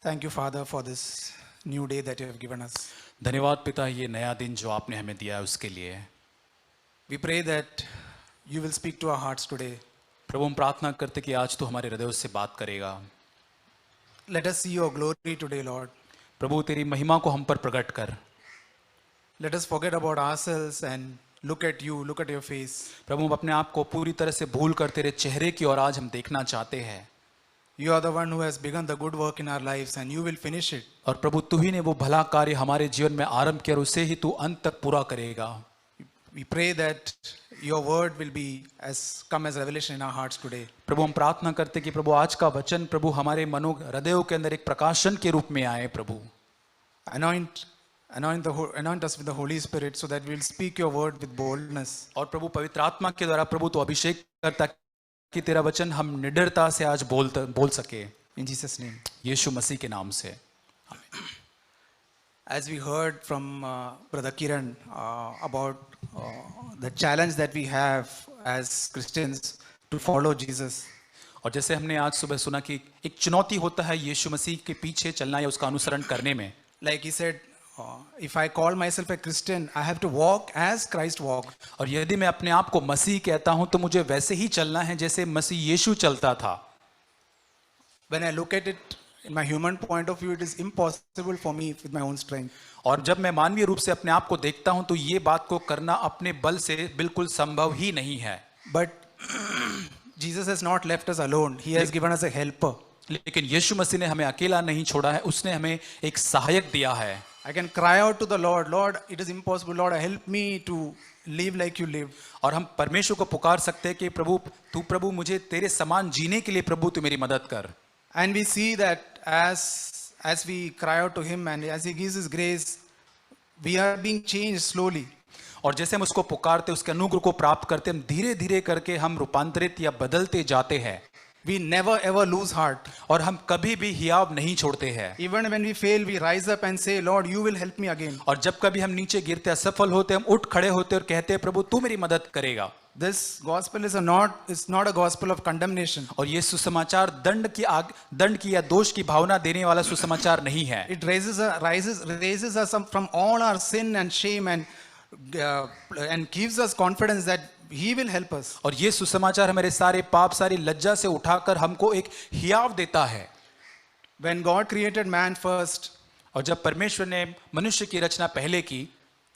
Thank you, Father, for this new day that you have given us. धन्यवाद पिता, ये नया दिन जो आपने हमें दिया है उसके लिए। We pray that you will speak to our hearts today. प्रभु, हम प्रार्थना करते कि आज तो हमारे हृदयों से बात करेगा। Let us see your glory today, Lord. प्रभु, तेरी महिमा को हम पर प्रकट कर। Let us forget about ourselves and look at you, look at your face. प्रभु, हम अपने आप को पूरी तरह से भूल कर तेरे चेहरे की ओर आज हम देखना चाहते हैं। You are the one who has begun the good work in our lives and you will finish it. और प्रभु, तू ही ने वो भला कार्य हमारे जीवन में आरंभ किया और उसे ही तू अंत तक पूरा करेगा। We pray that your word will be come as revelation in our hearts today. प्रभु, हम प्रार्थना करते कि प्रभु आज का वचन प्रभु हमारे मनो हृदयों के अंदर एक प्रकाशन के रूप में आए। प्रभु, anoint us with the Holy Spirit so that we will speak your word with boldness. और प्रभु पवित्र आत्मा के द्वारा प्रभु तो अभिषेक करता कि तेरा वचन हम निडरता से आज बोल सके। In Jesus' name. यीशु मसीह के नाम से। As we heard from Brother Kiran about the challenge that we have as Christians to follow Jesus. और जैसे हमने आज सुबह सुना कि एक चुनौती होता है यीशु मसीह के पीछे चलना या उसका अनुसरण करने में। Like he said, if I call myself a Christian, I have to walk as Christ walked. और यदि मैं अपने आप को मसीह कहता हूं तो मुझे वैसे ही चलना है जैसे मसीह यीशु चलता था। When I look at it in my human point of view, it is impossible for me with my own strength. और जब मैं मानवीय रूप से अपने आप को देखता हूं तो ये बात को करना अपने बल से बिल्कुल संभव ही नहीं है। But Jesus has not left us alone. He has given us a helper. लेकिन यीशु मसीह ने हमें अकेला नहीं छोड़ा है, उसने हमें एक सहायक दिया है। I can cry out to the Lord, Lord, it is impossible, Lord, help me to live like you live. और हम परमेश्वर को पुकार सकते हैं कि प्रभु मुझे तेरे समान जीने के लिए प्रभु तू मेरी मदद कर। And we see that as we cry out to him and as he gives his grace, we are being changed slowly. और जैसे हम उसको पुकारते, उसके अनुग्रह को प्राप्त करते, हम धीरे धीरे करके हम रूपांतरित या बदलते जाते हैं। We never ever lose heart. और हम कभी भी हियाव नहीं छोड़ते हैं। Even when we fail, we rise up and say, Lord, you will help me again. और जब कभी हम नीचे गिरते, असफल होते, हम उठ खड़े होते और कहते हैं प्रभु तू मेरी मदद करेगा। This gospel is not a gospel of condemnation. और ये सुसमाचार दंड की या दोष की भावना देने वाला सुसमाचार नहीं है। It raises us up from all our sin and shame and gives us confidence that he will help us. और ये सुसमाचार हमारे सारे पाप, सारी लज्जा से उठाकर हमको एक हियाव देता है। When God created man first, और जब परमेश्वर ने मनुष्य की रचना पहले की,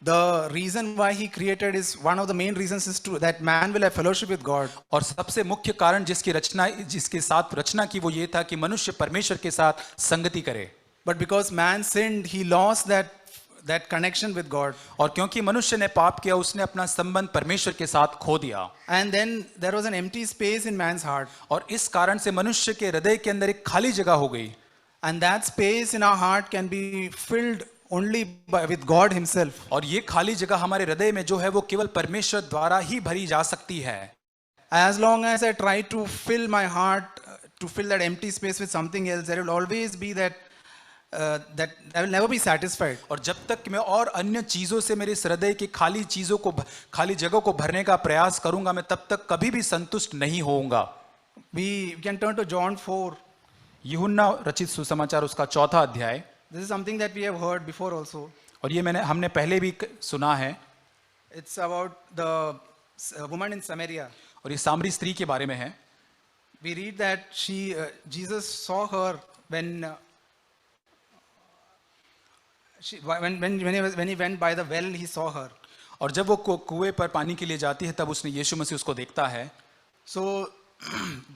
the reason why he created is one of the main reasons is that man will have fellowship with God. और सबसे मुख्य कारण जिसके साथ रचना की वो ये था कि मनुष्य परमेश्वर के साथ संगति करे। But because man sinned, he lost that connection with God. और क्योंकि मनुष्य ने पाप किया, उसने अपना संबंध परमेश्वर के साथ खो दिया। And then there was an empty space in man's heart. और इस कारण से मनुष्य के हृदय के अंदर एक खाली जगह हो गई। And that space in our heart can be filled only with God himself. और ये खाली जगह हमारे हृदय में जो है वो केवल परमेश्वर द्वारा ही भरी जा सकती है। As long as I try to fill my heart, to fill that empty space with something else, there will always be that I will never be satisfied. और जब तक मैं और अन्य चीजों से मेरे हृदय की खाली जगह को भरने का प्रयास करूंगा, मैं तब तक कभी भी संतुष्ट नहीं होऊंगा। We can turn to John 4. यूहन्ना रचित सुसमाचार उसका 4वां अध्याय। This is something that we have heard before also. और ये हमने पहले भी सुना है। It's about the woman in Samaria. और ये सामरी स्त्री के बारे में है। We read that Jesus saw her when he went by the well, he saw her. और जब वो कुएं पर पानी के लिए जाती है तब उसने यीशु मसीह उसको देखता है। So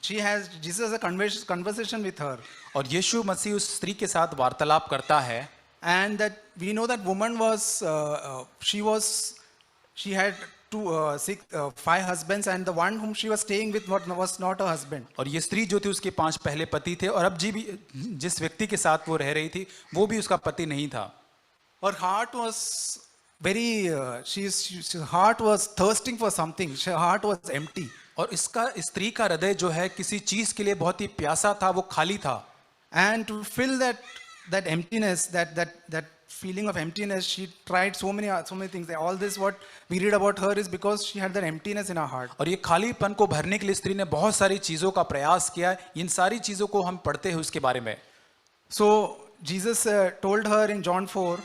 Jesus has a conversation with her. और यीशु मसीह उस स्त्री के साथ वार्तालाप करता है। And that we know that woman she had 5 husbands, and the one whom she was staying with was not her husband. और ये स्त्री जो थी उसके 5 पहले पति थे और अब जिस व्यक्ति के साथ वो रह रही थी वो भी उसका पति नहीं था। Her heart was her heart was thirsting for something. Her heart was empty. और स्त्री का हृदय जो है किसी चीज के लिए बहुत ही प्यासा था, वो खाली था। And to fill that emptiness, that feeling of emptiness, she tried so many things. All this what we read about her is because she had that emptiness in her heart. और ये खालीपन को भरने के लिए स्त्री ने बहुत सारी चीजों का प्रयास किया। इन सारी चीजों को हम पढ़ते हैं उसके बारे में। So Jesus told her in John 4,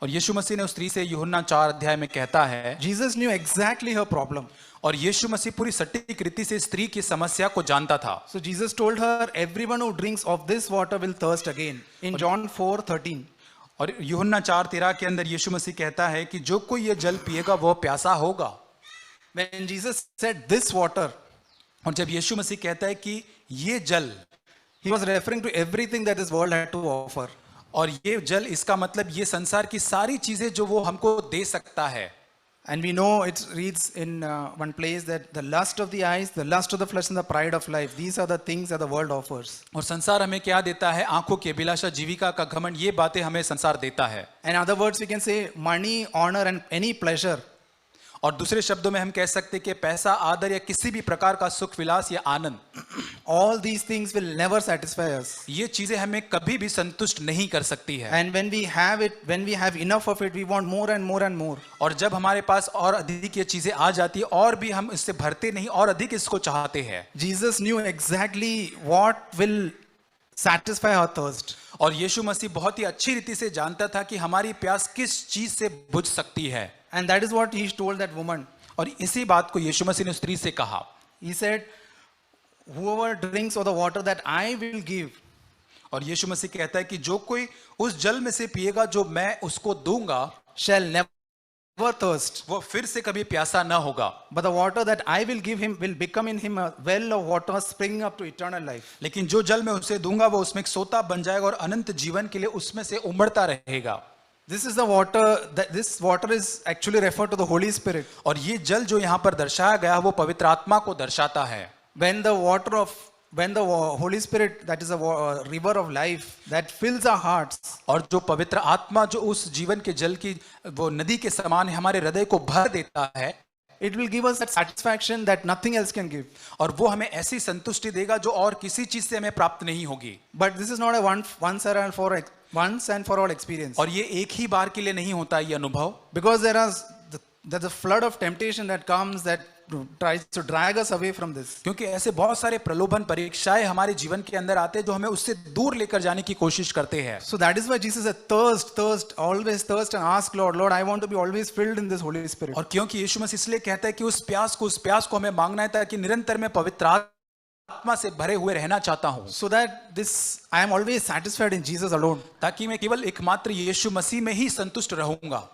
और यीशु मसीह ने उस स्त्री से यूहन्ना 4 अध्याय में कहता है, Jesus knew exactly her problem. और यीशु मसीह पूरी सटीक रीति से स्त्री की समस्या को जानता था। So Jesus told her, everyone who drinks of this water will thirst again. In John 4:13. और यूहन्ना 4:13 के अंदर यीशु मसीह कहता है कि जो कोई ये जल पिएगा वो प्यासा होगा। When Jesus said this water, और जब यीशु मसीह कहता है कि ये जल, he was referring to everything that this world had to offer. और ये जल इसका मतलब ये संसार की सारी चीजें जो वो हमको दे सकता है। And we know it reads in one place that the lust of the eyes, the lust of the flesh, and the pride of life, these are the things that the world offers. और संसार हमें क्या देता है? आंखों की अभिलाषा, जीविका का घमंड, ये बातें हमें संसार देता है। In other words, we can say money, honor, and any pleasure. और दूसरे शब्दों में हम कह सकते हैं कि पैसा, आदर या किसी भी प्रकार का सुख विलास या आनंद, all these things will never satisfy us. ये चीजें हमें कभी भी संतुष्ट नहीं कर सकती है। And when we have it, when we have enough of it, we want more and more and more. और जब हमारे पास और अधिक ये चीजें आ जाती है और भी हम इससे भरते नहीं और अधिक इसको चाहते हैं। Jesus knew exactly what will satisfy our thirst. और यीशु मसीह बहुत ही अच्छी रीति से जानता था कि हमारी प्यास किस चीज से बुझ सकती है। And that is what he told that woman. और इसी बात को यीशु मसीह ने उस स्त्री से कहा। He said, whoever drinks of the water that I will give, और यीशु मसीह कहता है कि जो कोई उस जल में से पिएगा जो मैं उसको दूंगा, shall never thirst. वो फिर से कभी प्यासा ना होगा। But the water that I will give him will become in him a well of water springing up to eternal life. लेकिन जो जल मैं उसे दूंगा वो उसमें एक सोता बन जाएगा और अनंत जीवन के लिए उसमें से उमड़ता रहेगा। This is the water, this water is actually referred to the Holy Spirit. और ये जल जो यहाँ पर दर्शाया गया वो पवित्र आत्मा को दर्शाता है। When the Holy Spirit, that is a river of life that fills our hearts, और जो पवित्र आत्मा जो उस जीवन के जल की वो नदी के समान हमारे हृदय को भर देता है, it will give us that satisfaction that nothing else can give. और वो हमें ऐसी संतुष्टि देगा जो और किसी चीज से हमें प्राप्त नहीं होगी। But this is not a once and for all experience. और ये एक ही बार के लिए नहीं होता ये अनुभव, Because there's a flood of temptation that comes that tries to drag us away from this. क्योंकि ऐसे बहुत सारे प्रलोभन परीक्षाएं हमारे जीवन के अंदर आते हैं जो हमें उससे दूर लेकर जाने की कोशिश करते हैं। So that is why Jesus said, thirst, always thirst, and ask Lord, I want to be always filled in this Holy Spirit. और क्योंकि यीशु मसीह इसलिए कहता है कि उस प्यास को हमें मांगना है ताकि निरंतर में पवित्र आत्मा से भरे हुए रहना चाहता हूं। So that I am always satisfied in Jesus alone. ताकि मैं केवल एकमात्र यीशु मसीह में ही संतुष्ट रहूंगा।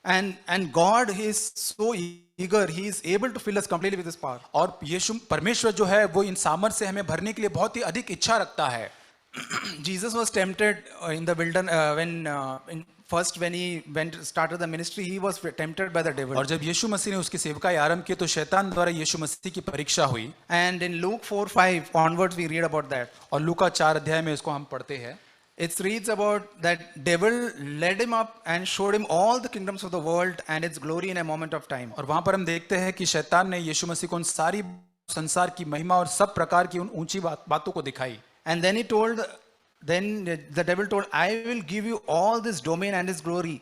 And God is so eager, he is able to fill us completely with his power. और यीशु परमेश्वर जो है वो इन सामर्थ्य से हमें भरने के लिए बहुत ही अधिक इच्छा रखता है। Jesus was tempted in the wilderness when he started the ministry, he was tempted by the devil. और जब यीशु मसीह ने उसकी सेवकाई आरंभ की तो शैतान द्वारा यीशु मसीह की परीक्षा हुई। And in Luke 4:5 onwards we read about that. और लूका 4 अध्याय में इसको हम पढ़ते हैं। It reads about that devil led him up and showed him all the kingdoms of the world and its glory in a moment of time. और वहां पर हम देखते हैं कि शैतान ने यीशु मसीह को उन सारी संसार की महिमा और सब प्रकार की उन ऊंची बातों को दिखाई। And then the devil told, I will give you all this domain and this glory.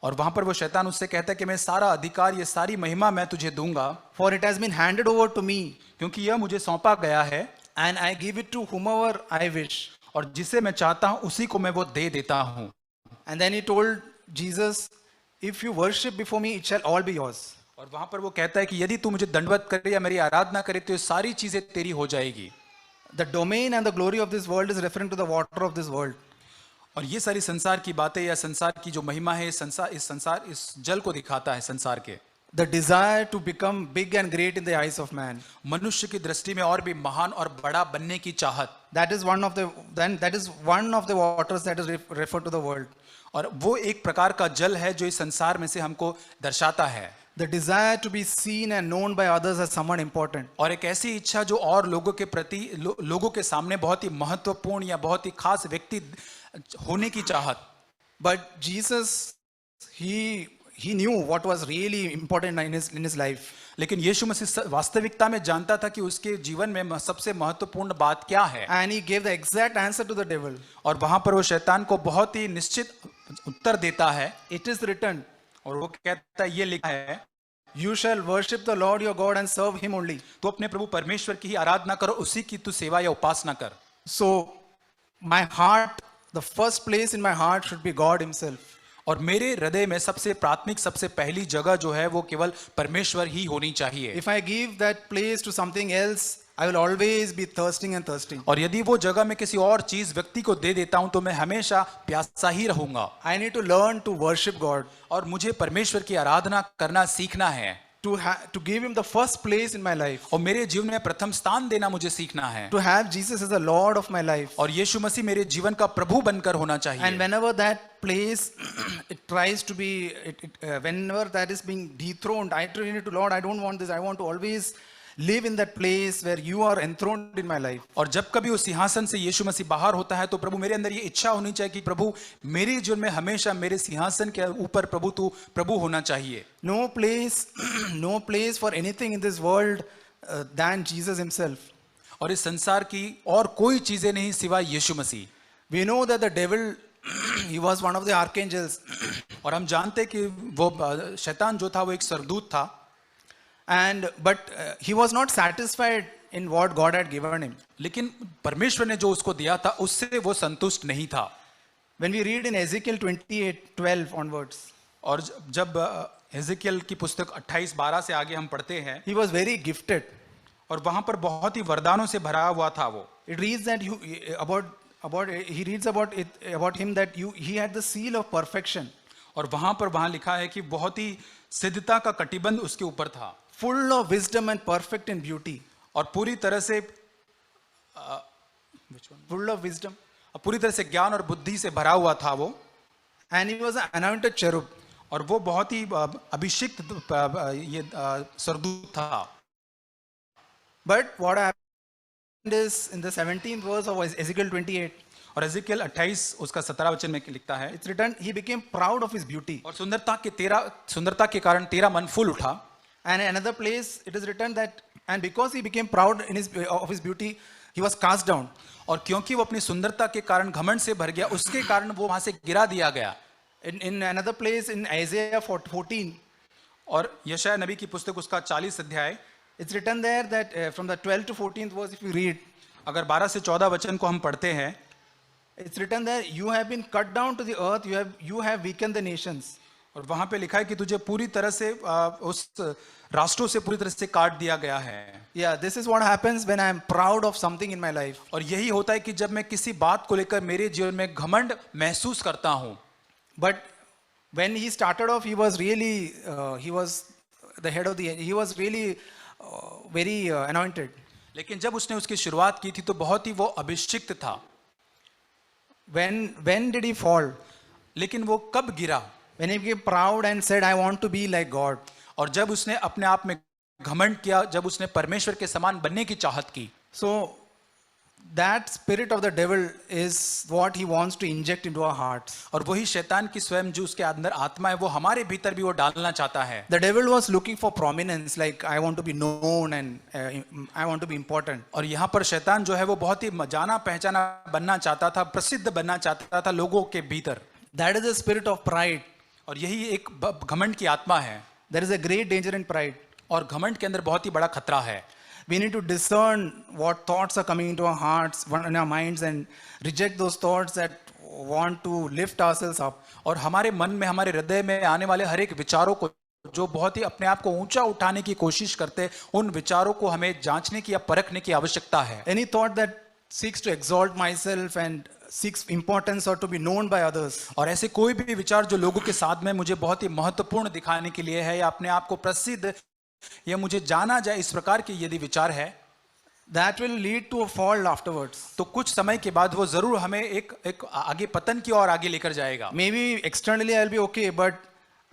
और वहां पर वो शैतान उससे कहता है कि मैं सारा अधिकार, ये सारी महिमा मैं तुझे दूंगा। For it has been handed over to me. क्योंकि यह मुझे सौंपा गया है। And I give it to whomever I wish. और जिसे मैं चाहता हूं उसी को मैं वो दे देता हूं। And then he told Jesus, if you worship before me, it shall all be yours. और वहां पर वो कहता है कि यदि तू मुझे दंडवत करे या मेरी आराधना करे तो ये सारी चीजें तेरी हो जाएगी। The domain and the glory of this world is referring to the water of this world. और ये सारी संसार की बातें या संसार की जो महिमा है इस जल को दिखाता है संसार के। The desire to become big and great in the eyes of man. मनुष्य की दृष्टि में और भी महान और बड़ा बनने की चाहत। That is one of the waters that is referred to the world. और वो एक प्रकार का जल है जो इस संसार में से हमको दर्शाता है। The desire to be seen and known by others as someone important. और एक ऐसी इच्छा जो और लोगों के प्रति लोगों के सामने बहुत ही महत्वपूर्ण या बहुत ही खास व्यक्ति होने की चाहत। But Jesus, he knew what was really important in his life. लेकिन यीशु मसीह वास्तविकता में जानता था कि उसके जीवन में सबसे महत्वपूर्ण बात क्या है। And he gave the exact answer to the devil. और वहां पर वो शैतान को बहुत ही निश्चित उत्तर देता है। It is written. और वो कहता है, ये लिखा है, You shall worship the Lord your God and serve him only. तो अपने प्रभु परमेश्वर की ही आराधना करो, उसी की तू सेवा या उपासना कर। So my heart the first place in my heart should be God Himself. और मेरे हृदय में सबसे प्राथमिक सबसे पहली जगह जो है वो केवल परमेश्वर ही होनी चाहिए। If I give that place to something else, I will always be thirsting and thirsting. और यदि वो जगह मैं किसी और चीज व्यक्ति को दे देता हूं तो मैं हमेशा प्यासा ही रहूंगा। I need to learn to worship God, और मुझे परमेश्वर की आराधना करना सीखना है, to give Him the first place in my life, और मेरे जीवन में प्रथम स्थान देना मुझे सीखना है, to have Jesus as the Lord of my life. और यीशु मसीह मेरे जीवन का प्रभु बनकर होना And चाहिए। whenever that place it tries to be, whenever that is being dethroned, I turn to Lord, I don't want this. I want to always live in that place where You are enthroned in my life. और जब कभी उस सिंहासन से यीशु मसीह बाहर होता है तो प्रभु मेरे अंदर ये इच्छा होनी चाहिए कि प्रभु मेरे जीवन में हमेशा मेरे सिंहासन के ऊपर प्रभु तू प्रभु होना चाहिए। No place, no place for anything in this world than Jesus Himself. और इस संसार की और कोई चीजें नहीं सिवाय यीशु मसीह। We know that the devil, he was one of the archangels, और हम जानते कि वो शैतान जो था वो एक सरदूत था, but he was not satisfied in what God had given him. लेकिन परमेश्वर ने जो उसको दिया था उससे वो संतुष्ट नहीं था। When we read in Ezekiel 28:12 onwards, और जब हेजेकियल की पुस्तक 28:12 से आगे हम पढ़ते हैं, he was very gifted. और वहां पर बहुत ही वरदानों से भरा हुआ था वो। It reads that he reads about him that he had the seal of perfection, और वहां लिखा है कि बहुत ही सिद्धता का कटिबंध उसके ऊपर था, full of wisdom and perfect in beauty. और पूरी तरह से Full of wisdom. पूरी तरह से ज्ञान और बुद्धि से भरा हुआ था वो। And he was an anointed cherub. और वो बहुत ही अभिषिक्त ये सरदूत था। But what happened is in the 17th verse of Ezekiel 28, और एजेकियल 28 उसका 17 वचन में लिखता है, it's written, he became proud of his beauty. और सुंदरता के कारण तेरा मन फूल उठा। And in another place it is written that, and because he became proud of his beauty, he was cast down. और क्योंकि वो अपनी सुंदरता के कारण घमंड से भर गया, उसके कारण वो वहां से गिरा दिया गया। In another place in Isaiah 14, और यशायाह नबी की पुस्तक उसका 40 अध्याय, it's written there that from the 12th to 14th verse, if you read, अगर 12 से 14 वचन को हम पढ़ते हैं, it's written there, you have been cut down to the earth, you have weakened the nations. और वहां पे लिखा है कि तुझे पूरी तरह से उस राष्ट्रों से पूरी तरह से काट दिया गया है। Yeah, this is what happens when I am proud of something in my life. और यही होता है कि जब मैं किसी बात को लेकर मेरे जीवन में घमंड महसूस करता हूं। But when he started off, he was really, he was the head of he was really very anointed. लेकिन जब उसने उसकी शुरुआत की थी तो बहुत ही वो अभिषिक्त था। When did he fall? लेकिन वो कब गिरा? When he became proud and said, I want to be like God. और जब उसने अपने आप में घमंड किया, जब उसने परमेश्वर के समान बनने की चाहत की। So that spirit of the devil is what he wants to inject into our hearts. और वही शैतान की स्वयं जो उसके अंदर आत्मा है वो हमारे भीतर भी वो डालना चाहता है। The devil was looking for prominence, like I want to be known and I want to be important. और यहाँ पर शैतान जो है वो बहुत ही जाना पहचाना बनना चाहता था, प्रसिद्ध बनना चाहता था लोगों के भीतर। That is the spirit of pride. और यही एक घमंड की आत्मा है। There is a great danger in pride. और घमंड के अंदर बहुत ही बड़ा खतरा है। We need to discern what thoughts are coming into our hearts, in our minds, and reject those thoughts that want to lift ourselves up. और हमारे मन में, हमारे हृदय में आने वाले हर एक विचारों को जो बहुत ही अपने आप को ऊंचा उठाने की कोशिश करते, उन विचारों को हमें जांचने की या परखने की आवश्यकता है। Any thought that seeks to exalt myself and seeks importance or to be known by others. और ऐसे कोई भी विचार जो लोगों के साथ में मुझे बहुत ही महत्वपूर्ण दिखाने के लिए है या अपने आप को प्रसिद्ध या मुझे जाना जाए, इस प्रकार के यदि विचार है, that will lead to a fall afterwards. तो कुछ समय के बाद वो जरूर हमें एक आगे पतन की ओर आगे लेकर जाएगा। Maybe externally I'll be okay, but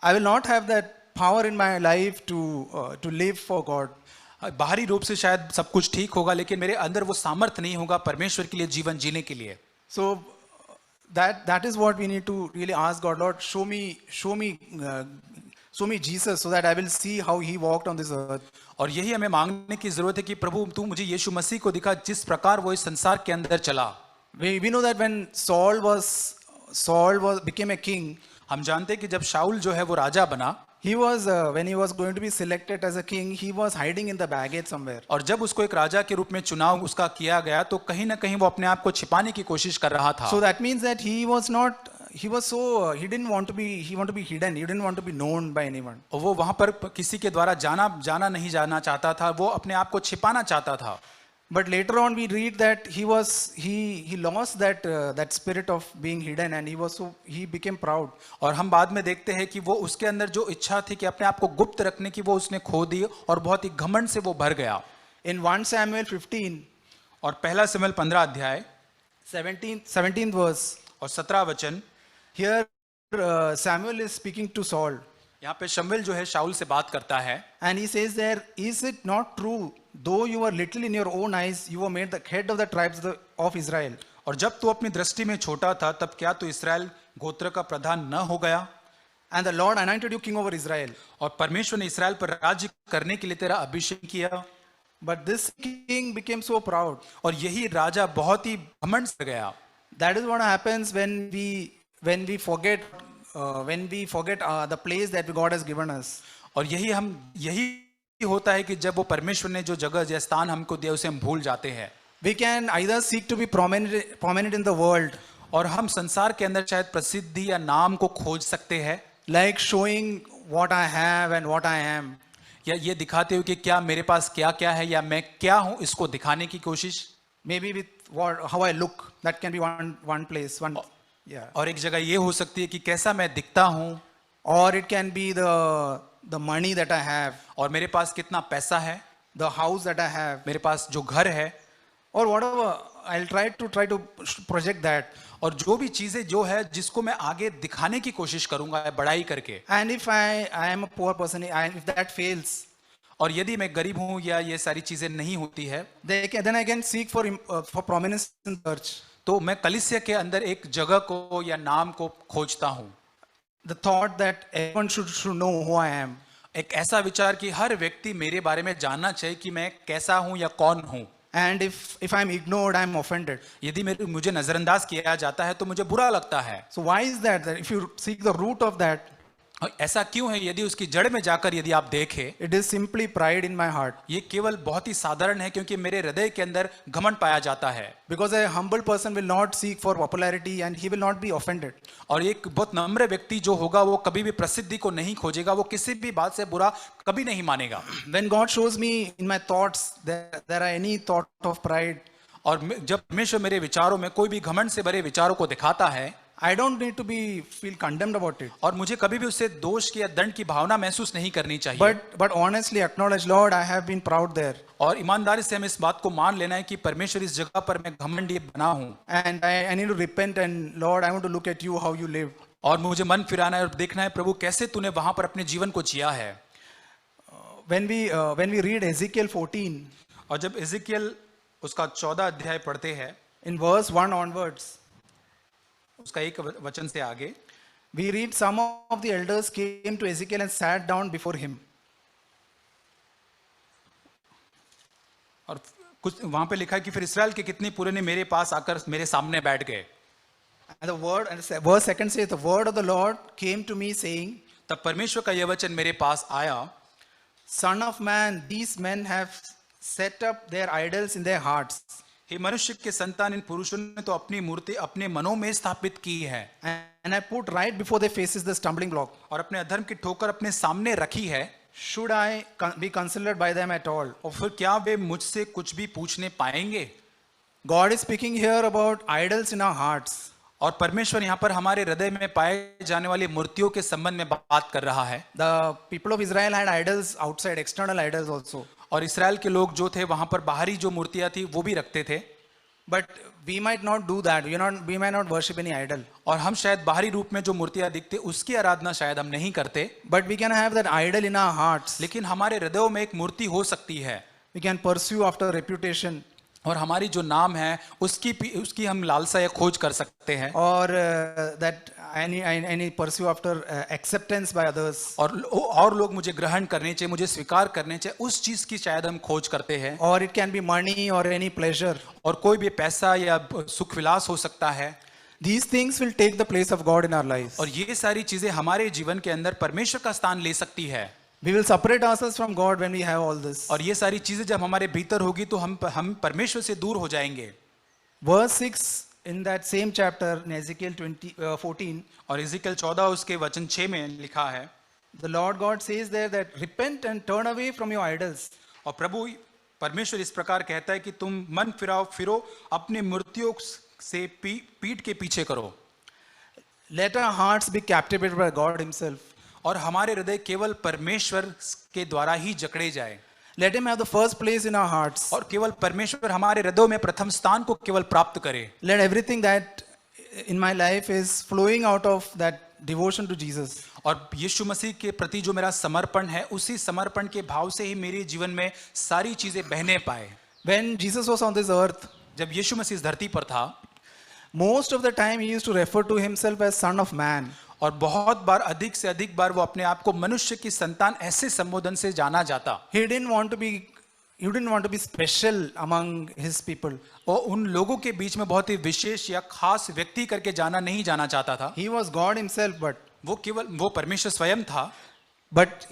I will not have that power in my life to live for God. बाहरी रूप से शायद सब कुछ ठीक होगा, लेकिन मेरे अंदर वो सामर्थ्य नहीं होगा परमेश्वर के लिए जीवन जीने के लिए। So that is what we need to really ask God, Lord, show me Jesus so that I will see how he walked on this earth. और यही हमें मांगने की जरूरत है कि प्रभु तू मुझे यीशु मसीह को दिखा जिस प्रकार वो इस संसार के अंदर चला। We know that when Saul became a king, हम जानते हैं कि जब शाऊल जो है वो राजा बना, He was, when he was going to be selected as a king, he was hiding in the baggage somewhere. और जब उसको एक राजा के रूप में चुनाव उसका किया गया तो कहीं ना कहीं वो अपने आप को छिपाने की कोशिश कर रहा था। So that means that he was not, he was so, he didn't want to be, he wanted to be hidden, he didn't want to be known by anyone. और वो वहां पर किसी के द्वारा जाना नहीं जाना चाहता था, वो अपने आप को छिपाना चाहता था। But later on we read that he lost that that spirit of being hidden, and he became proud. और हम बाद में देखते हैं कि वो उसके अंदर जो इच्छा थी कि अपने आप को गुप्त रखने की वो उसने खो दी और बहुत ही घमंड से वो भर गया। In 1 Samuel 15 और पहला शमूएल 15 अध्याय 17th verse, और 17 वचन, here Samuel is speaking to Saul, यहाँ पे शमूएल जो है शाऊल से बात करता है and he says there, is it not true, though you were little in your own eyes, you were made the head of the tribes of Israel? और जब तू अपनी दृष्टि में छोटा था तब क्या तू इस्राएल गोत्र का प्रधान न हो गया? And the Lord anointed you king over Israel. और परमेश्वर ने इस्राएल पर राज्य करने के लिए तेरा अभिषेक किया। But this king became so proud. और यही राजा बहुत ही घमंड से गया। That is what happens when we forget the place that God has given us. और यही होता है कि जब वो परमेश्वर ने जो जगह जो स्थान हमको दिया उसे हम भूल जाते हैं। We can either seek to be prominent in the world, और हम संसार के अंदर शायद प्रसिद्धि या नाम को खोज सकते हैं, like showing what I have and what I am. या ये दिखाते हुए कि क्या मेरे पास क्या क्या है या मैं क्या हूं, इसको दिखाने की कोशिश। Maybe with how I look, that can be one place, yeah. और एक जगह ये हो सकती है कि कैसा मैं दिखता हूं, Or it can be the money that I have, और मेरे पास कितना पैसा है, the house that I have, मेरे पास जो घर है, or whatever. I'll try to project that. और जो भी चीजें जो है जिसको मैं आगे दिखाने की कोशिश करूंगा बड़ाई करके। And if I am a poor person, if that fails, और यदि मैं गरीब हूं या ये सारी चीजें नहीं होती है, then I can seek for prominence in church. तो मैं कलीसिया के अंदर एक जगह को या नाम को खोजता हूं। The thought that everyone should know who I am. एक ऐसा विचार कि हर व्यक्ति मेरे बारे में जानना चाहिए कि मैं कैसा हूं या कौन हूं। And if I'm ignored, I'm offended. यदि मुझे नजरअंदाज किया जाता है तो मुझे बुरा लगता है। So why is that? That if you seek the root of that, ऐसा क्यों है? यदि उसकी जड़ में जाकर यदि आप देखें, it is simply pride in my heart. ये केवल बहुत ही साधारण है क्योंकि मेरे हृदय के अंदर घमंड पाया जाता है। Because a humble person will not seek for popularity and he will not be offended. और एक बहुत नम्र व्यक्ति जो होगा वो कभी भी प्रसिद्धि को नहीं खोजेगा, वो किसी भी बात से बुरा कभी नहीं मानेगा। When God shows me in my thoughts that there are any thought of pride, और जब परमेश्वर मेरे विचारों में कोई भी घमंड से भरे विचारों को दिखाता है, I don't need to feel condemned about it. और मुझे कभी भी उससे दोष की या दंड की भावना महसूस नहीं करनी चाहिए। But honestly acknowledge, Lord, I have been proud there. और ईमानदारी से हमें इस बात को मान लेना है कि परमेश्वर इस जगह पर मैं घमंडी बना हूं। And I need to repent, and Lord, I want to look at you how you live. और मुझे मन फिराना है और देखना है प्रभु कैसे तूने वहां पर अपने जीवन को जिया है। When we read Ezekiel 14, और जब एजेकियल उसका 14 अध्याय पढ़ते हैं, in verse 1 onwards, उसका एक वचन से आगे, we read some of the elders came to Ezekiel and sat down before him. और कुछ वहां पे लिखा है कि फिर इस्राएल के कितने पुराने मेरे पास आकर मेरे सामने बैठ गए। And verse 2 says, the word of the Lord came to me saying, तब परमेश्वर का यह वचन मेरे पास आया, Son of man, these men have set up their idols in their hearts. हे मनुष्य के संतान, इन पुरुषों ने तो अपनी मूर्ति अपने मनों में स्थापित की है। And I put right before their faces the stumbling block. और अपने अधर्म की ठोकर अपने सामने रखी है। Should I be considered by them at all? और फिर क्या वे मुझसे कुछ भी पूछने पाएंगे? God is speaking here about idols in our hearts. और परमेश्वर यहाँ पर हमारे हृदय में पाए जाने वाली मूर्तियों के संबंध में बात कर रहा है। The people of Israel had idols outside, external idols also. और इस्राएल के लोग जो थे वहां पर बाहरी जो मूर्तियां थी वो भी रखते थे। But we might not do that. We might not worship any idol. और हम शायद बाहरी रूप में जो मूर्तियां दिखते उसकी आराधना शायद हम नहीं करते। But we can have that idol in our hearts. लेकिन हमारे हृदयों में एक मूर्ति हो सकती है। We can pursue after reputation. और हमारी जो नाम है उसकी हम लालसा या खोज कर सकते हैं। Or that any pursue after acceptance by others. और लोग मुझे ग्रहण करने चाहिए, मुझे स्वीकार करने चाहिए, उस चीज की शायद हम खोज करते हैं। Or it can be money or any pleasure. और कोई भी पैसा या सुख विलास हो सकता है। These things will take the place of God in our lives. और ये सारी चीजें हमारे जीवन के अंदर परमेश्वर का स्थान ले सकती है। We will separate ourselves from God when we have all this. और ये सारी चीजें जब हमारे भीतर होगी तो हम परमेश्वर से दूर हो जाएंगे। Verse 6 in that same chapter in Ezekiel 14, और इज़िकियल 14 उसके वचन 6 में लिखा है, the Lord God says there that repent and turn away from your idols. और प्रभु परमेश्वर इस प्रकार कहता है कि तुम मन फिरो अपने मूर्तियों से पीठ के पीछे करो। Let our hearts be captivated by God himself. और हमारे हृदय केवल परमेश्वर के द्वारा ही जकड़े जाए। Let him have the first place in our hearts. और केवल परमेश्वर हमारे हृदयों में प्रथम स्थान को केवल प्राप्त करे। Let everything that in my life is flowing out of that devotion to Jesus. और यीशु मसीह के प्रति जो मेरा समर्पण है, उसी समर्पण के भाव से ही मेरे जीवन में सारी चीजें बहने पाए। When Jesus was on this earth, जब यीशु मसीह इस धरती पर था, most of the time he used to refer to himself as Son of Man. और बहुत बार अधिक से अधिक बार वो अपने आप को मनुष्य की संतान ऐसे संबोधन से जाना जाता। He didn't want to be special among his people. वो उन लोगों के बीच में बहुत ही विशेष या खास व्यक्ति करके जाना चाहता था। He was God himself, but वो परमेश्वर स्वयं था। But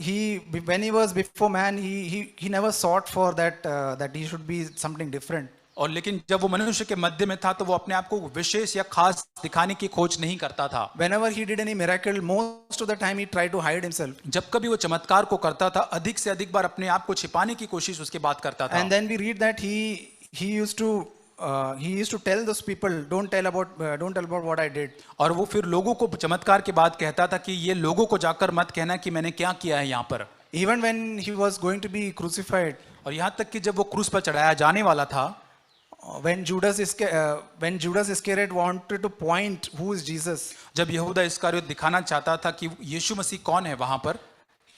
when he was before man, he never sought for that he should be something different. और लेकिन जब वो मनुष्य के मध्य में था तो वो अपने आप को विशेष या खास दिखाने की खोज नहीं करता था। Whenever he did any miracle, most of the time he tried to hide himself. जब कभी वो चमत्कार को करता था, अधिक से अधिक बार अपने आप को छिपाने की कोशिश उसके बाद करता था। And then we read that he used to tell those people, don't tell about what I did. और वो फिर लोगों को चमत्कार के बाद कहता था कि ये लोगों को जाकर मत कहना कि मैंने क्या किया है यहाँ पर। Even when he was going to be crucified, और यहाँ तक कि जब वो क्रूस पर चढ़ाया जाने वाला था, when Judas Iscariot wanted to point who is Jesus, जब यहूदा इस्करियोत दिखाना चाहता था कि यीशु मसीह कौन है वहां पर,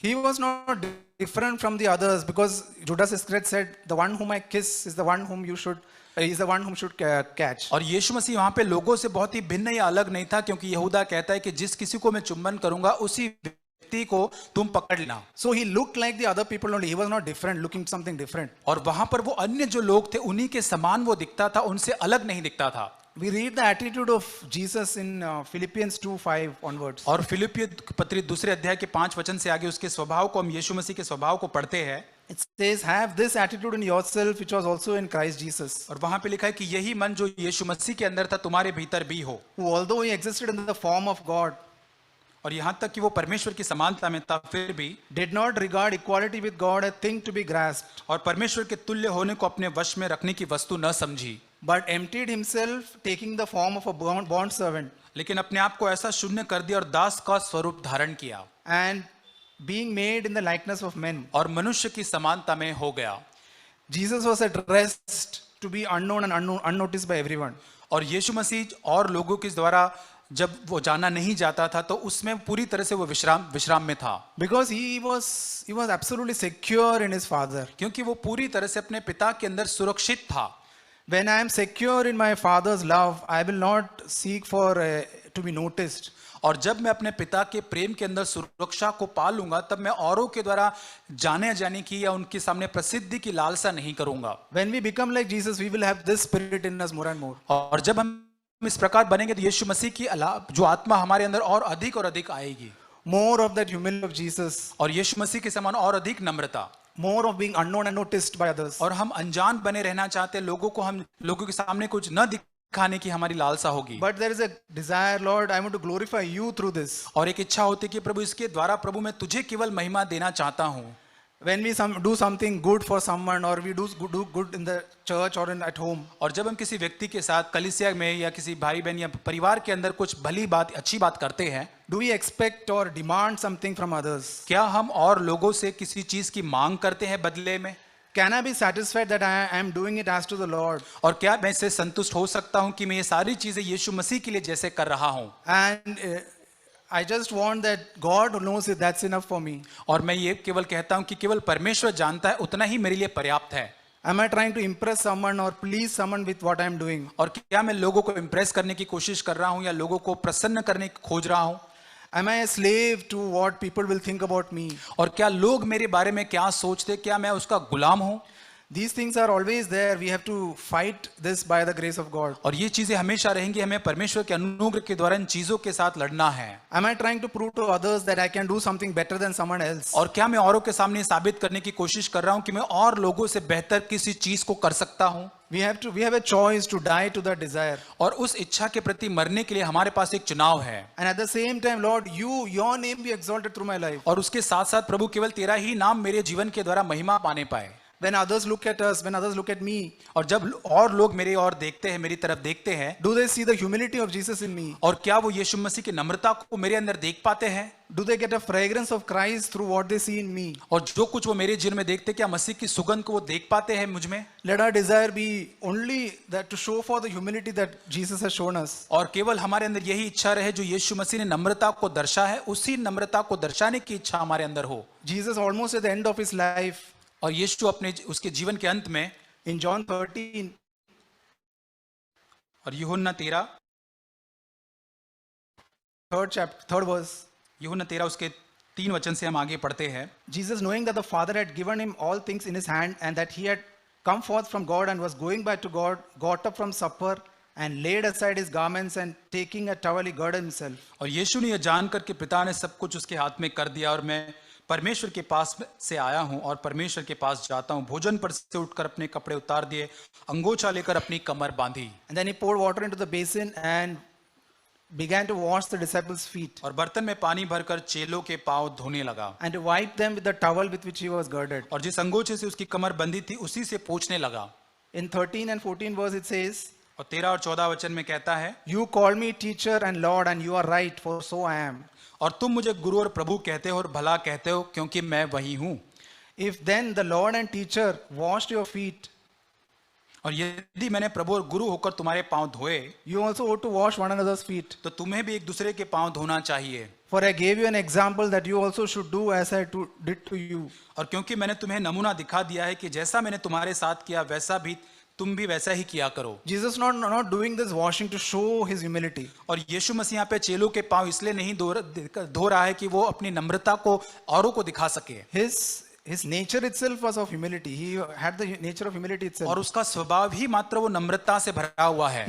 he was not different from the others, because Judas Iscariot said, the one whom I kiss is the one whom should catch. और यीशु मसीह वहां पे लोगों से बहुत ही भिन्न या अलग नहीं था, क्योंकि यहूदा कहता है कि जिस किसी को मैं चुंबन करूंगा उसी व्यक्ति को तुम पकड़ लेना। So he looked like the other people only. He was not different, looking something different. और वहां पर वो अन्य जो लोग थे उन्हीं के समान वो दिखता था, उनसे अलग नहीं दिखता था। We read the attitude of Jesus in Philippians 2:5 onwards. और फिलिपियों पत्री दूसरे अध्याय के 5 वचन से आगे उसके स्वभाव को, हम यीशु मसीह के स्वभाव को पढ़ते हैं। It says, have this attitude in yourself which was also in Christ Jesus, और वहां पे लिखा है कि यही मन जो यीशु मसीह के अंदर था तुम्हारे भीतर भी हो। who although he existed in the form of God, और यहाँ तक कि वो परमेश्वर की समानता में था, फिर भी did not regard equality with God a thing to be grasped, और परमेश्वर के तुल्य होने को अपने वश में रखने की वस्तु न समझी, but emptied himself, taking the form of a bond servant, लेकिन अपने आप को ऐसा शून्य कर दिया और दास का स्वरूप धारण किया, and being made in the likeness of men. और मनुष्य की समानता में हो गया। Jesus was addressed to be unknown and unnoticed by everyone. और यीशु मसीह और लोगों के द्वारा जब वो जाना नहीं जाता था तो उसमें पूरी तरह से वो विश्राम में था, Because he was absolutely secure in his Father. क्योंकि वो पूरी तरह से अपने पिता के अंदर सुरक्षित था। When I am secure in my Father's love, I will not seek for to be noticed. और जब मैं अपने पिता के प्रेम के अंदर सुरक्षा को पा लूंगा, तब मैं औरों के द्वारा जाने की या उनके सामने प्रसिद्धि की लालसा नहीं करूंगा। When we become like Jesus, we will have this spirit in us more and more. और जब हम इस प्रकार बनेंगे तो यीशु मसीह की जो आत्मा हमारे अंदर और अधिक आएगी। More of that humility of Jesus. और यीशु मसीह के समान और अधिक नम्रता। More of being unknown and noticed by others. और हम अनजान बने रहना चाहते हैं, हम लोगों के सामने कुछ न दिखाने की हमारी लालसा होगी। But there is a desire, Lord, I want to glorify you through this. और एक इच्छा होती है कि प्रभु इसके द्वारा प्रभु मैं तुझे केवल महिमा देना चाहता हूँ। When we do something good for someone, or we do good in the church or at home, और जब हम किसी व्यक्ति के साथ कलीसिया में या किसी भाई बहन या परिवार के अंदर कुछ भली बात अच्छी बात करते हैं, do we expect or demand something from others? क्या हम और लोगों से किसी चीज की मांग करते हैं बदले में? Can I be satisfied that I am doing it as to the Lord? और क्या मैं इससे संतुष्ट हो सकता हूं कि मैं ये सारी चीजें यीशु मसीह के लिए जैसे कर रहा हूं? And I just want that God knows it, that's enough for me. और मैं ये केवल कहता हूं कि केवल परमेश्वर जानता है, उतना ही मेरे लिए पर्याप्त है। Am I trying to impress someone or please someone with what I am doing? और क्या मैं लोगों को इम्प्रेस करने की कोशिश कर रहा हूं या लोगों को प्रसन्न करने की खोज रहा हूं? Am I a slave to what people will think about me? और क्या लोग मेरे बारे में क्या सोचते, क्या मैं उसका गुलाम हूं? These things are always there. We have to fight this by the grace of God. और ये चीजें हमेशा रहेंगी, हमें परमेश्वर के अनुग्रह के द्वारा इन चीजों के साथ लड़ना है। Am I trying to prove to others that I can do something better than someone else? और क्या मैं औरों के सामने साबित करने की कोशिश कर रहा हूं कि मैं और लोगों से बेहतर किसी चीज को कर सकता हूं? We have a choice to die to that desire. और उस इच्छा के प्रति मरने के लिए हमारे पास एक चुनाव है। And at the same time, Lord, your name be exalted through my life. और उसके साथ साथ प्रभु केवल तेरा ही नाम मेरे जीवन के द्वारा महिमा पाने पाए। When others look at us, when others look at me, और जब और लोग मेरे और देखते हैं, मेरी तरफ देखते हैं, do they see the humility of Jesus in me? और क्या वो यीशु मसीह की नम्रता को मेरे अंदर देख पाते हैं? Do they get a fragrance of Christ through what they see in me? और जो कुछ वो मेरे जीवन में देखते हैं, क्या मसीह की सुगंध को वो देख पाते हैं मुझ में? Let our desire be only that to show for the humility that Jesus has shown us. और केवल हमारे अंदर यही इच्छा रहे जो यीशु मसीह ने नम्रता को दर्शा है, उसी नम्रता को दर्शाने की इच्छा हमारे अंदर हो। Jesus almost at the end of his life, और यीशु अपने उसके जीवन के अंत में in John 13, और यूहन्ना 13 third verse, यूहन्ना 13 उसके 3 वचन से हम आगे पढ़ते हैं। Jesus, knowing that the Father had given him all things in his hand and that he had come forth from God and was going back to God, got up from supper and laid aside his garments and taking a towel he girded himself. और यीशु ने यह जानकर कि पिता ने सब कुछ उसके हाथ में कर दिया और मैं परमेश्वर के पास से आया हूं और परमेश्वर के पास जाता हूं, भोजन पर से उठकर अपने कपड़े उतार दिए, अंगोछा लेकर अपनी कमर बांधी। And then he poured water into the basin and began to wash the disciples' feet और बर्तन में पानी भरकर चेलों के पांव धोने लगा and to wipe them with the towel with which he was girded. और जिस अंगोछे से उसकी कमर बंधी थी उसी से पोंछने लगा। In 13 and 14 verse it says, और 13 और 14 वचन में कहता है, You call me teacher and Lord, and you are right, for so I am. और तुम मुझे गुरु और प्रभु कहते हो और भला कहते हो क्योंकि मैं वही हूं। If then the Lord and teacher washed your feet, और यदि मैंने प्रभु और गुरु होकर तुम्हारे पांव धोए, you also ought to wash one another's feet. तो तुम्हें भी एक दूसरे के पांव धोना चाहिए। For I gave you an example that you also should do as I did to you. और क्योंकि मैंने तुम्हें नमूना दिखा दिया है कि जैसा मैंने तुम्हारे साथ किया वैसा भी तुम भी वैसा ही किया करो। Jesus not doing this washing to show his humility. और यीशु मसीह यहाँ पे चेलों के पांव इसलिए नहीं धो रहा है कि वो अपनी नम्रता को औरों को दिखा सके। His nature itself was of humility. He had the nature of humility itself. और उसका स्वभाव ही मात्र वो नम्रता से भरा हुआ है।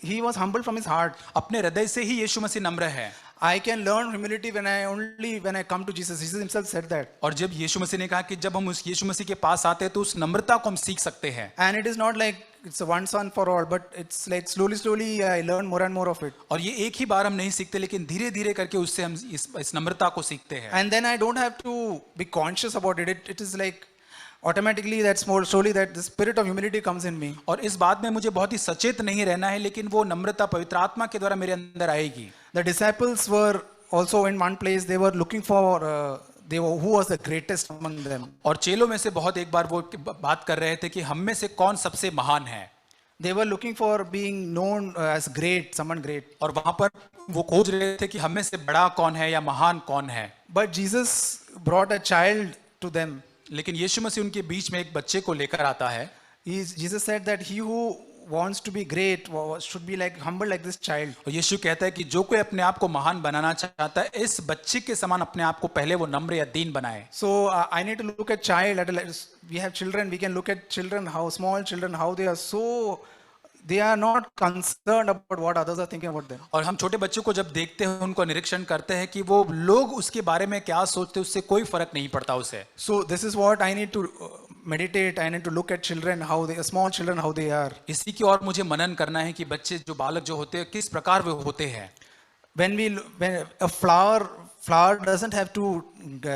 He was humble from his heart. अपने हृदय से ही यीशु मसीह नम्र है। I can learn humility when I come to Jesus. Jesus himself said that. और जब यीशु मसीह ने कहा कि जब हम उस यीशु मसीह के पास आते हैं तो उस नम्रता को हम सीख सकते हैं। And it is not like it's a once and for all, but it's like slowly I learn more and more of it. और ये एक ही बार हम नहीं सीखते, लेकिन धीरे धीरे करके उससे हम इस नम्रता को सीखते हैं। And then I don't have to be conscious about it. It is like automatically that's more slowly that the spirit of humility comes in me. और इस बात में मुझे बहुत ही सचेत नहीं रहना है, लेकिन वो नम्रता पवित्र आत्मा के द्वारा मेरे अंदर आएगी। The disciples were also in one place. They were looking for who was the greatest among them. और चेलों में से बहुत एक बार वो बात कर रहे थे कि हम में से कौन सबसे महान है। They were looking for being known as great, someone great. और वहां पर वो खोज रहे थे कि हम में से बड़ा कौन है या महान कौन है। But Jesus brought a child to them. लेकिन यीशु मसीह उनके बीच में एक बच्चे को लेकर आता है। Jesus said that he who wants to be great should be like humble like this child. और यीशु कहता है कि जो कोई अपने आप को महान बनाना चाहता है, इस बच्चे के समान अपने आप को पहले वो नम्र या दीन बनाए। So I need to look at child. We have children. We can look at children, how small children, how they are not concerned about what others are thinking about them. और हम छोटे बच्चों को जब देखते हैं, उनको निरीक्षण करते हैं कि वो लोग उसके बारे में क्या सोचते हैं, उससे कोई फर्क नहीं पड़ता उसे। So this is what I need to meditate. I need to look at children, small children, how they are. इसी की और मुझे मनन करना है कि बच्चे जो बालक जो होते हैं किस प्रकार वे होते हैं। When a flower doesn't have to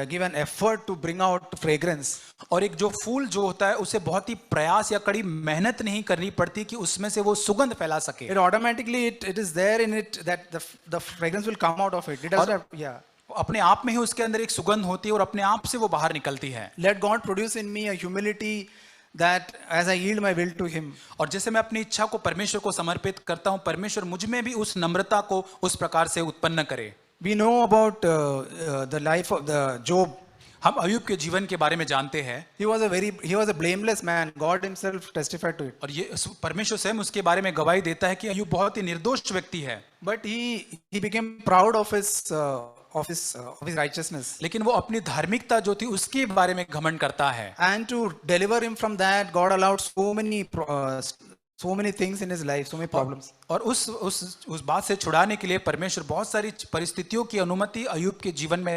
give an effort to bring out fragrance. और एक जो फूल जो होता है उसे बहुत ही प्रयास या कड़ी मेहनत नहीं करनी पड़ती कि उसमें से वो सुगंध फैला सके। It automatically it is there in it that the fragrance will come out of it. It doesn't have, yeah. अपने आप में ही उसके अंदर एक सुगंध होती है और अपने आप से वो बाहर निकलती है। Let God produce in me a humility that as I yield my will to him. और जैसे मैं अपनी इच्छा को परमेश्वर को समर्पित करता हूँ, परमेश्वर मुझ में भी उस नम्रता को उस प्रकार से उत्पन्न करे। We know about the life of the Job. हम अय्यूब के जीवन के बारे में जानते हैं। He was a blameless man. God himself testified to it. और ये परमेश्वर स्वयं उसके बारे में गवाही देता है कि अय्यूब बहुत ही निर्दोष व्यक्ति है। But he became proud of of his righteousness. लेकिन वो अपनी धार्मिकता जो थी उसके बारे में घमंड करता है। And to deliver him from that, God allowed so many things in his life, so many problems. और उस बात से छुड़ाने के लिए परमेश्वर बहुत सारी परिस्थितियों की अनुमति अय्यूब के जीवन में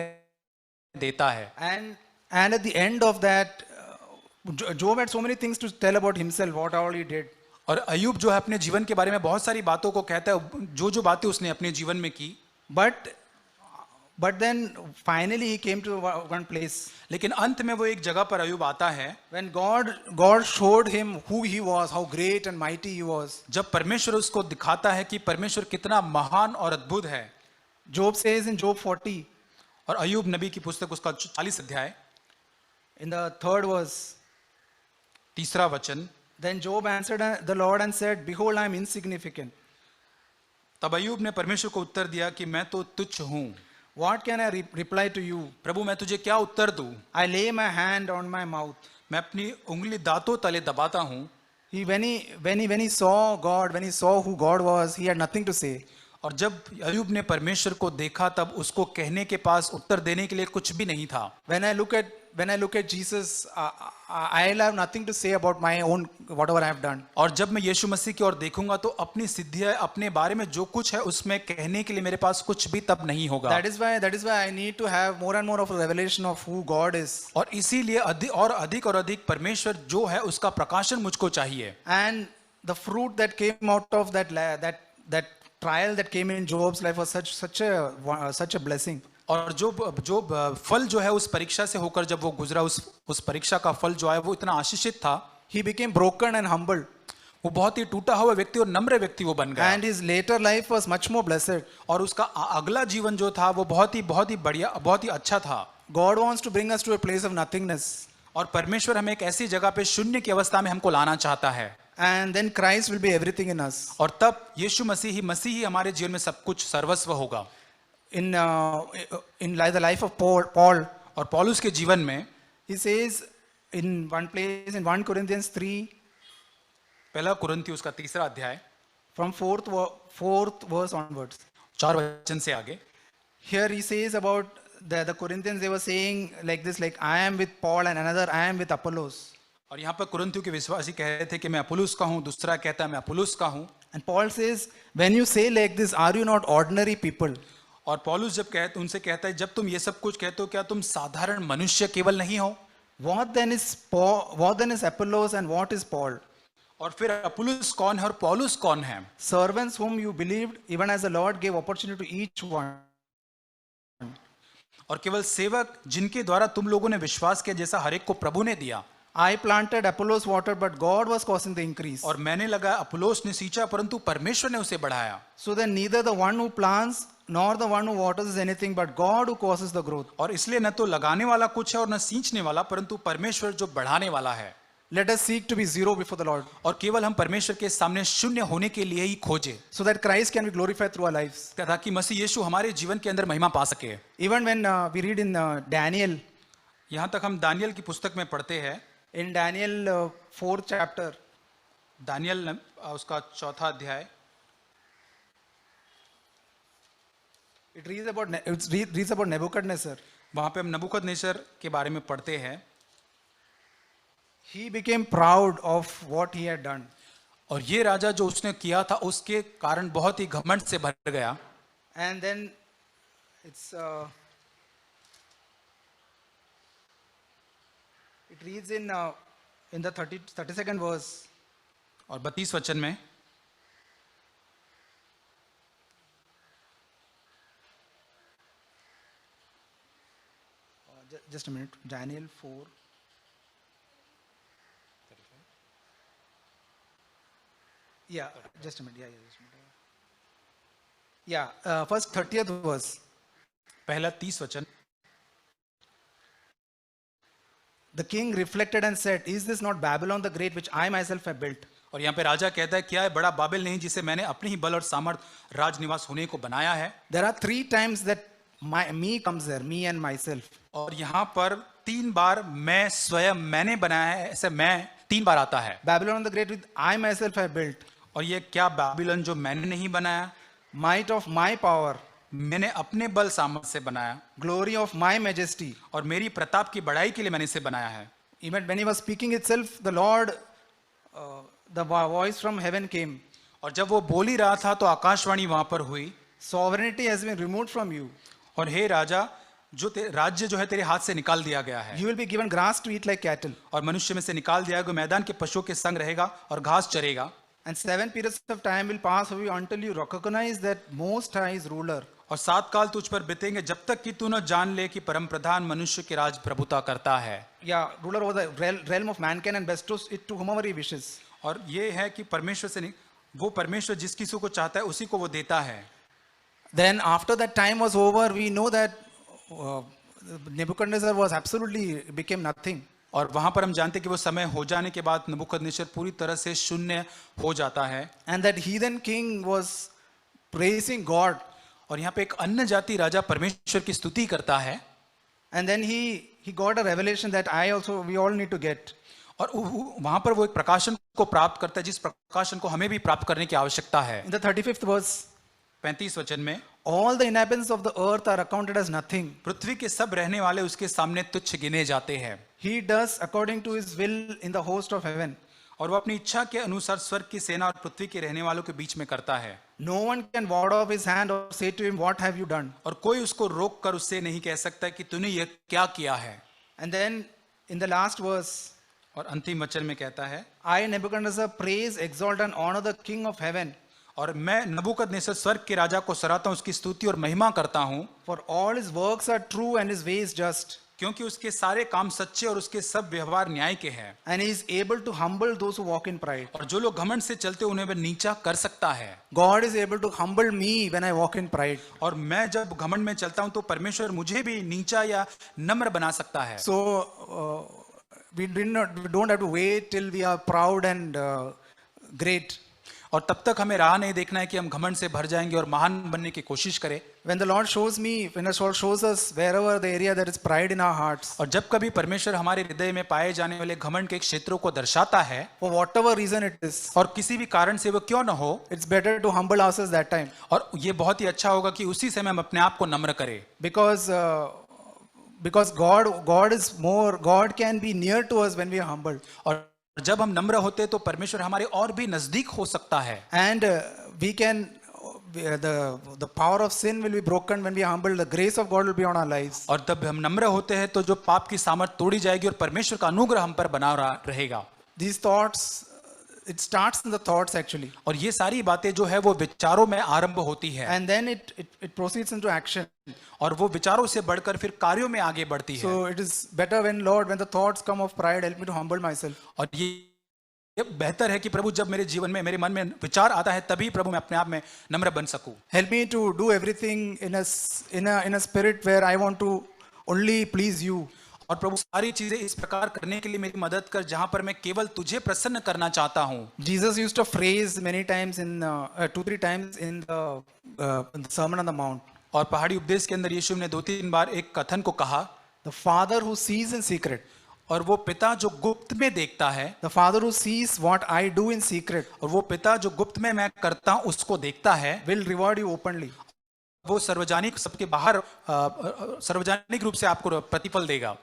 देता है। And at the end of that, Job had so many things to tell about himself, what all he did. और अय्यूब जो है अपने जीवन के बारे में बहुत सारी बातों को कहता है, जो बातें उसने अपने जीवन में की। But then finally he came to one place. लेकिन अंत में वो एक जगह पर अय्यूब आता है, When God showed him who he was, how great and mighty he was. जब परमेश्वर उसको दिखाता है कि परमेश्वर कितना महान और अद्भुत है। Job says in Job 40, और अय्यूब नबी की पुस्तक उसका 40 अध्याय in the 3rd verse, 3रा वचन, then Job answered the Lord and said, Behold, I am insignificant. तब अय्यूब ने परमेश्वर को उत्तर दिया कि मैं तो तुच्छ हूँ। What can I reply to you? प्रभु मैं तुझे क्या उत्तर दूं? I lay my hand on my mouth. मैं अपनी उंगली दांतों तले दबाता हूँ। When he saw God, when he saw who God was, he had nothing to say. और जब अय्यूब ने परमेश्वर को देखा तब उसको कहने के पास उत्तर देने के लिए कुछ भी नहीं था। When I look at Jesus, I'll have nothing to say about my own whatever I have done. और जब मैं यीशु मसीह की ओर देखूंगा तो अपनी सिद्धियां, अपने बारे में जो कुछ है उसमें कहने के लिए मेरे पास कुछ भी तब नहीं होगा। That is why I need to have more and more of a revelation of who God is. और इसीलिए अधिक और अधिक परमेश्वर जो है उसका प्रकाशन मुझको चाहिए। And the fruit that came out of that trial that came in Job's life was such a blessing. और जो फल जो है उस परीक्षा से होकर जब वो गुजरा, उस परीक्षा का फल जो है वो इतना आशीषित था। He became broken and humbled. वो बहुत ही टूटा हुआ व्यक्ति और नम्र व्यक्ति वो बन गया। And his later life was much more blessed. और उसका अगला जीवन जो था वो बहुत ही बढ़िया, बहुत ही अच्छा था। God wants to bring us to a place of nothingness. और परमेश्वर हमें एक ऐसी जगह पे शून्य की अवस्था में हमको लाना चाहता है। And then Christ will be everything in us. और तब यीशु मसीह ही हमारे जीवन में सब कुछ सर्वस्व होगा। In the life of Paul, और पौलुस के जीवन में he says in one place in 1 Corinthians 3, पहला कुरिन्थियों उसका 3रा अध्याय from 4th verse onwards. 4 वचन से आगे, Here he says about the Corinthians, they were saying like this, like I am with Paul and another I am with Apollos. और यहाँ पर कुरिन्थियों के विश्वासी कह रहे थे कि मैं अपुल्लोस का हूँ, दूसरा कहता है मैं अपुल्लोस का हूँ। And Paul says, when you say like this, are you not ordinary people? और पौलुस जब उनसे कहता है जब तुम ये सब कुछ कहते हो क्या तुम साधारण मनुष्य केवल नहीं हो? What then is Apollos and what is Paul? और फिर अपुल्लोस कौन है और पौलुस कौन है? Servants whom you believed, even as the Lord gave opportunity to each one. और केवल सेवक जिनके द्वारा तुम लोगों ने विश्वास किया जैसा हर एक को प्रभु ने दिया। I planted, Apollos watered, but God was causing the increase. और मैंने लगाया, अपुल्लोस ने सींचा, परंतु परमेश्वर ने उसे बढ़ाया। So then neither the one who plants nor the one who waters is anything, but God who causes the growth. और इसलिए न तो लगाने वाला कुछ है और न सींचने वाला, परंतु परमेश्वर जो बढ़ाने वाला है। Let us seek to be zero before the Lord, और केवल हम परमेश्वर के सामने शून्य होने के लिए ही खोजे, so that Christ can be glorified through our lives. ताकि मसीह यीशु हमारे जीवन के अंदर महिमा पा सके। Even when we read in Daniel, यहाँ तक हम दानियल की पुस्तक में पढ़ते हैं, in Daniel 4th chapter, Daniel उसका 4था अध्याय, it reads about Nebuchadnezzar. वहां पे हम नबूकदनेस्सर के बारे में पढ़ते हैं। He became proud of what he had done. और ये राजा जो उसने किया था उसके कारण बहुत ही घमंड से भर गया। And then it reads in the 32nd verse. और 32 वचन में, Just a minute, Daniel 4. Yeah, just a minute. Yeah, first 30th verse. पहला 30 वचन, The king reflected and said, Is this not Babylon the great, which I myself have built? और यहाँ पे राजा कहता है क्या है बड़ा बाबिल नहीं जिसे मैंने अपने ही बल और सामर्थ राजनिवास होने को बनाया है। There are 3 times that me comes there, me and myself. और यहाँ पर 3 बार मैं स्वयं मैंने बनाया है, ऐसे मैं 3 बार आता है। Babylon the great, which I myself have built. और ये क्या बाबिलोन जो मैंने नहीं बनाया? Might of my power. मैंने अपने बल सामर्थ्य से बनाया glory of my majesty. और मेरी प्रताप की बढ़ाई के लिए मैंने इसे बनाया है। Even when he was speaking itself, the Lord, the voice from heaven came. और जब वो बोल ही रहा था तो आकाशवाणी वहां पर हुई, Sovereignty has been removed from you. और हे राजा, जो राज्य जो है तेरे हाथ से निकाल दिया गया है, You will be given grass to eat like cattle. और मनुष्य में से निकाल दिया गया, मैदान के पशुओं के संग रहेगा और घास चरेगा। And 7 periods of time will pass away until you recognize that Most High is ruler. और 7 काल तुझ पर बीतेंगे जब तक कि तू न जान ले कि परम प्रधान मनुष्य के राज प्रभुता करता है। Yeah, ruler over the realm of mankind and bestows it to whomever he wishes. और ये है कि परमेश्वर से नहीं, वो परमेश्वर जिस किसी को चाहता है उसी को वो देता है। Then after that time was over, we know that Nebuchadnezzar was absolutely became nothing. और वहां पर हम जानते हैं कि वो समय हो जाने के बाद नबूकदनेस्सर पूरी तरह से शून्य हो जाता है। And that heathen king was praising God. और यहाँ पे एक अन्य जाति राजा परमेश्वर की स्तुति करता है। And then he got a revelation that we all need to get. और वहां पर वो एक प्रकाशन को प्राप्त करता है, जिस प्रकाशन को हमें भी प्राप्त करने की आवश्यकता है। In the 35th verse, 35 वचन में, all the inhabitants of the earth are accounted as nothing. पृथ्वी के सब रहने वाले उसके सामने तुच्छ गिने जाते हैं। He does according to his will in the host of heaven. और वो अपनी इच्छा के अनुसार स्वर्ग की सेना और पृथ्वी के रहने वालों के बीच में करता है। No one can ward off his hand or say to him, what have you done? और कोई उसको रोक कर उससे नहीं कह सकता कि तूने ये क्या किया है। And then in the last verse, और अंतिम वचन में कहता है, I Nebuchadnezzar praise, exalt and honor the King of heaven. और मैं नबूकदनेस्सर स्वर्ग के राजा को सराहता हूं, उसकी स्तुति और महिमा करता हूं, For all his works are true and his ways just. क्योंकि उसके सारे काम सच्चे और उसके सब व्यवहार न्याय के हैं। And he is able to humble those who walk in pride. और जो लोग घमंड से चलते उन्हें वह नीचा कर सकता है। God is able to humble me when I walk in pride. और मैं जब घमंड में चलता हूं तो परमेश्वर मुझे भी नीचा या नम्र बना सकता है। So we don't have to wait till we are proud and great. और तब तक हमें राह नहीं देखना है कि हम घमंड से भर जाएंगे और महान बनने की कोशिश करें। When the Lord shows us wherever the area there is pride in our hearts, और जब कभी परमेश्वर हमारे हृदय में पाए जाने वाले घमंड के क्षेत्रों को दर्शाता है, for whatever reason it is, और किसी भी कारण से वो क्यों न हो, it's better to humble ourselves that time. और ये बहुत ही अच्छा होगा कि उसी समय हम अपने आप को नम्र करें। Because God can be near to us when we are humbled. और जब हम नम्र होते हैं तो परमेश्वर हमारे और भी नजदीक हो सकता है। And we can the power of sin will be broken when we are humbled. The grace of God will be on our lives. और तब हम नम्र होते हैं तो जो पाप की सामर्थ तोड़ी जाएगी और परमेश्वर का अनुग्रह हम पर बना रहेगा। These thoughts, it starts in the thoughts actually. और ये सारी बातें जो है वो विचारों में आरंभ होती है, And then it proceeds into action. और वो विचारों से बढ़कर फिर कार्यों में आगे बढ़ती है। So it is better when the thoughts come of pride, help me to humble myself. और ये बेहतर है कि प्रभु जब मेरे जीवन में, मेरे मन में विचार आता है तभी प्रभु मैं अपने आप में नम्र बन सकूं। Help me to do everything in a spirit where I want to only please you. और प्रभु सारी चीजें इस प्रकार करने के लिए मेरी मदद कर जहां पर मैं केवल तुझे प्रसन्न करना चाहता हूं। Jesus used to phrase many times in 2-3 times in the Sermon on the Mount. और पहाड़ी उपदेश के अंदर यीशु ने 2-3 बार एक कथन को कहा, The Father who sees in secret. और वो पिता जो गुप्त में देखता है, The Father who sees what I do in secret. और वो पिता जो गुप्त में मैं करता हूं उसको देखता है, Will reward you openly. वो सार्वजनिक सबके बाहर सार्वजनिक रूप से आपको प्रतिफल देगा।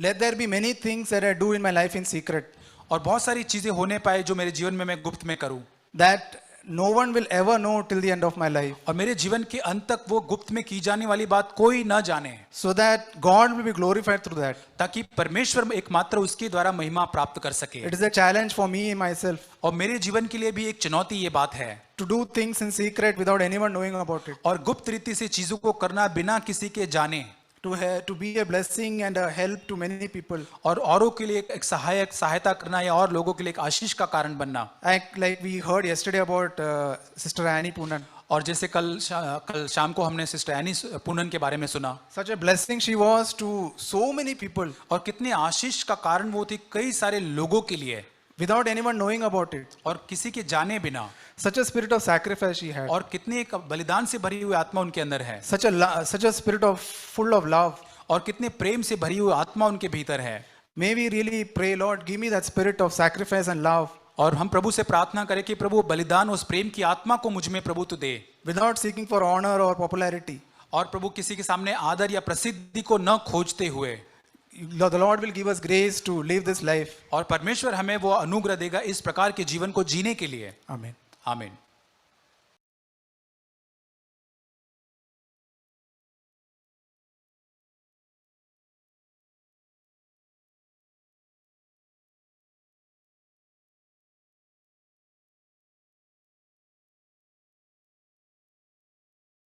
Let there be many things that I do in my life in secret. और बहुत सारी चीजें होने पाए जो मेरे जीवन में मैं गुप्त में करूं, That no one will ever know till the end of my life. और मेरे जीवन के अंत तक वो गुप्त में की जाने वाली बात कोई ना जाने, So that God will be glorified through that. ताकि परमेश्वर एकमात्र उसके द्वारा महिमा प्राप्त कर सके। It is a challenge for me myself और मेरे जीवन के लिए भी एक चुनौती ये बात है, to do things in secret without anyone knowing about it. और गुप्त रीति से चीजों को करना बिना किसी के जाने, To be a blessing and a help to many people. और औरों के लिए एक सहायता करना या और लोगों के लिए एक आशीष का कारण बनना। Like we heard yesterday about Sister Annie Poonan. और जैसे कल शाम को हमने सिस्टर एनी पूनन के बारे में सुना, Such a blessing she was to so many people और कितने आशीष का कारण वो थी कई सारे लोगों के लिए, without anyone knowing about it. और किसी के जाने बिना। Such a spirit of sacrifice she had. और कितनी एक बलिदान से भरी हुई आत्मा उनके अंदर है, Such a spirit of full of love. और कितने प्रेम से भरी हुई आत्मा उनके भीतर है। May we really pray, Lord, give me that spirit of sacrifice and love. और हम प्रभु से प्रार्थना करें कि प्रभु बलिदान उस प्रेम की आत्मा को मुझ में प्रभु तू दे, without seeking for honor or popularity. और प्रभु किसी के सामने आदर या प्रसिद्धि को न खोजते हुए, The Lord will give us grace to live this life. और परमेश्वर हमें वो अनुग्रह देगा इस प्रकार के जीवन को जीने के लिए। Amen. आमीन।